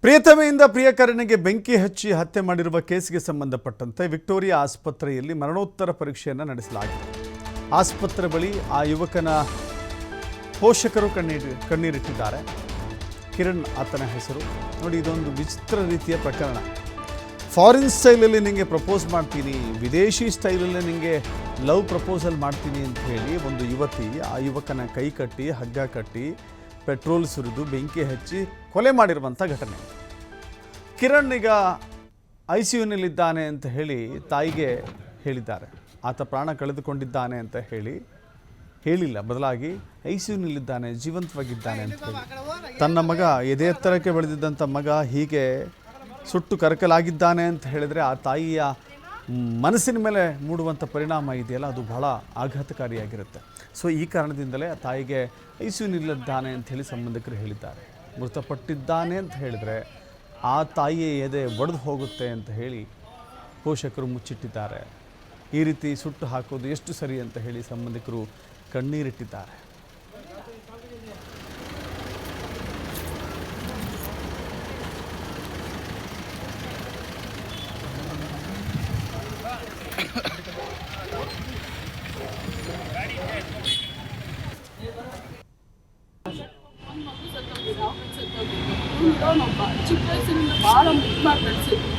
ಪ್ರಿಯತಮೆಯಿಂದ ಪ್ರಿಯಕರನಿಗೆ ಬೆಂಕಿ ಹಚ್ಚಿ ಹತ್ಯೆ ಮಾಡಿರುವ ಕೇಸ್ಗೆ ಸಂಬಂಧಪಟ್ಟಂತೆ ವಿಕ್ಟೋರಿಯಾ ಆಸ್ಪತ್ರೆಯಲ್ಲಿ ಮರಣೋತ್ತರ ಪರೀಕ್ಷೆಯನ್ನು ನಡೆಸಲಾಗಿದೆ. ಆಸ್ಪತ್ರೆ ಬಳಿ ಆ ಯುವಕನ ಪೋಷಕರು ಕಣ್ಣೀರಿಟ್ಟಿದ್ದಾರೆ. ಕಿರಣ್ ಆತನ ಹೆಸರು. ನೋಡಿ, ಇದೊಂದು ವಿಚಿತ್ರ ರೀತಿಯ ಪ್ರಕರಣ. ಫಾರಿನ್ ಸ್ಟೈಲಲ್ಲಿ ನಿಮಗೆ ಪ್ರಪೋಸ್ ಮಾಡ್ತೀನಿ, ವಿದೇಶಿ ಸ್ಟೈಲಲ್ಲಿ ನಿಮಗೆ ಲವ್ ಪ್ರಪೋಸಲ್ ಮಾಡ್ತೀನಿ ಅಂತ ಹೇಳಿ ಒಂದು ಯುವತಿ ಆ ಯುವಕನ ಕೈ ಕಟ್ಟಿ ಹಗ್ಗ ಕಟ್ಟಿ ಪೆಟ್ರೋಲ್ ಸುರಿದು ಬೆಂಕಿ ಹಚ್ಚಿ ಕೊಲೆ ಮಾಡಿರುವಂಥ ಘಟನೆ. ಕಿರಣ್ ಈಗ ICUನಲ್ಲಿದ್ದಾನೆ ಅಂತ ಹೇಳಿ ತಾಯಿಗೆ ಹೇಳಿದ್ದಾರೆ. ಆತ ಪ್ರಾಣ ಕಳೆದುಕೊಂಡಿದ್ದಾನೆ ಅಂತ ಹೇಳಿಲ್ಲ, ಬದಲಾಗಿ ICUನಲ್ಲಿದ್ದಾನೆ, ಜೀವಂತವಾಗಿದ್ದಾನೆ ಅಂತ ಹೇಳಿ ತನ್ನ ಮಗ ಎದೆ ಎತ್ತರಕ್ಕೆ ಬೆಳೆದಿದ್ದಂಥ ಮಗ ಹೀಗೆ ಸುಟ್ಟು ಕರಕಲಾಗಿದ್ದಾನೆ ಅಂತ ಹೇಳಿದರೆ ಆ ತಾಯಿಯ ಮನಸ್ಸಿನ ಮೇಲೆ ಮೂಡುವಂಥ ಪರಿಣಾಮ ಇದೆಯಲ್ಲ, ಅದು ಬಹಳ ಆಘಾತಕಾರಿಯಾಗಿರುತ್ತೆ. ಸೊ ಈ ಕಾರಣದಿಂದಲೇ ಆ ತಾಯಿಗೆ ICUನಲ್ಲಿದ್ದಾನೆ ಅಂತ ಹೇಳಿ ಸಂಬಂಧಿಕರು ಹೇಳಿದ್ದಾರೆ. ಮೃತಪಟ್ಟಿದ್ದಾನೆ ಅಂತ ಹೇಳಿದರೆ ಆ ತಾಯಿಯ ಎದೆ ಒಡೆದು ಹೋಗುತ್ತೆ ಅಂತ ಹೇಳಿ ಪೋಷಕರು ಮುಚ್ಚಿಟ್ಟಿದ್ದಾರೆ. ಈ ರೀತಿ ಸುಟ್ಟು ಹಾಕೋದು ಎಷ್ಟು ಸರಿ ಅಂತ ಹೇಳಿ ಸಂಬಂಧಿಕರು ಕಣ್ಣೀರಿಟ್ಟಿದ್ದಾರೆ. ಚಿಕ್ಕ ವಯಸ್ಸಿನಿಂದ ಭಾಳ ಮುದ್ದು ಮಾಡಿ ಬೆಳೆಸಿದ್ರು.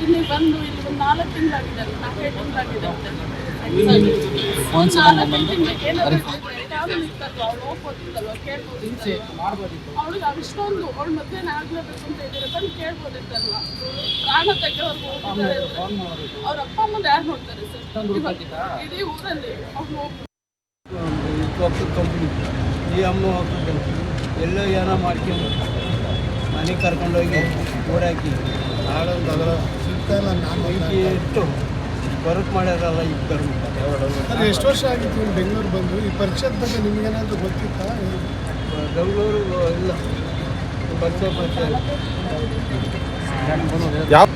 ಇಲ್ಲಿ ಬಂದು ಇಲ್ಲಿ ಒಂದು 4 ತಿಂಗಳಾಗಿದೆ, 4 ತಿಂಗಳಾಗಿದೆ. ಒಂದು 4 ತಿಂಗಳಿಗೆ ಏನಾದರೂ ಇತ್ತಲ್ವ, ಅವ್ಳು ಹೋಗ್ಬೋದಿತ್ತಲ್ವ, ಕೇಳ್ಬೋದಿತ್ತಲ್ವ. ಅವಳಿಗೆ ಅಷ್ಟೊಂದು ಅವಳು ಮದುವೆನೇ ಆಗಲೇಬೇಕು ಅಂತ ಇದ್ದೀರ ಬಂದು ಕೇಳ್ಬೋದಿತ್ತಲ್ವ. ಪ್ರಾಣ ತೆಗೆವರೆಗೂ ಹೋಗಿದ್ದಾರೆ. ಅವ್ರ ಅಪ್ಪ ಅಮ್ಮಂದು ಯಾರು ನೋಡ್ತಾರೆ ಸರ್ ಇಡೀ ಊರಲ್ಲಿ? ಅವ್ರು ಈ ಅಮ್ಮ ಎಲ್ಲೋ ಏನೋ ಮಾಡ್ಕೊಂಡು ಮನೆಗೆ ಕರ್ಕೊಂಡೋಗಿ ಓಡಾಕಿ ನಾಡೊಂದು ಅದರ ಬೆಂಕಿ ಇಟ್ಟು ವರ್ಕ್ ಮಾಡ್ಯಾರಲ್ಲ ಇಬ್ಬರು. ಅದು ಎಷ್ಟು ವರ್ಷ ಆಗಿತ್ತು ನೀವು ಬೆಂಗಳೂರು ಬಂದು? ಈ ಪರೀಕ್ಷೆ ಬಗ್ಗೆ ನಿಮಗೇನಾದ್ರು ಗೊತ್ತಿತ್ತಾ? ಬೆಂಗಳೂರು ಇಲ್ಲ, ಪರಿಚಯ ಯಾವ